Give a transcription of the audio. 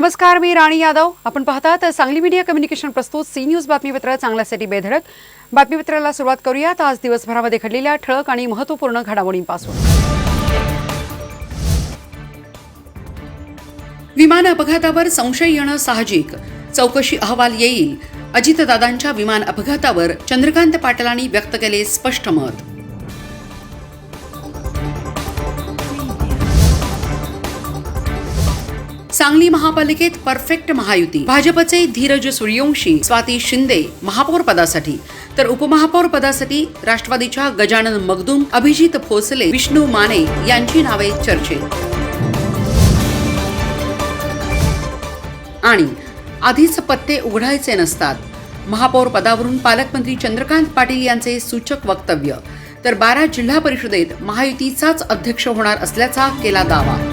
नमस्कार, मी राणी यादव. आपण पाहतात सांगली मीडिया कम्युनिकेशन प्रस्तुत सी न्यूज बातमीपत्र चांगल्यासाठी बेधडक. बातमीपत्राला सुरुवात करूयात आज दिवसभरामध्ये घडलेल्या ठळक आणि महत्त्वपूर्ण घडामोडींपासून. विमान अपघातावर संशय येणं साहजिक, चौकशी अहवाल येईल. अजितदादांच्या विमान अपघातावर चंद्रकांत पाटलांनी व्यक्त केले स्पष्ट मत. सांगली महापालिकेत परफेक्ट महायुती. भाजपचे धीरज सूर्यवंशी, स्वाती शिंदे महापौर पदासाठी, तर उपमहापौर पदासाठी राष्ट्रवादीच्या गजानन मगदूम, अभिजित भोसले, विष्णू माने यांची नावे चर्चेत. आणि आधीच पत्ते उघडायचे नसतात, महापौर पदावरून पालकमंत्री चंद्रकांत पाटील यांचे सूचक वक्तव्य. तर 12 जिल्हा परिषदेत महायुतीचाच अध्यक्ष होणार असल्याचा केला दावा.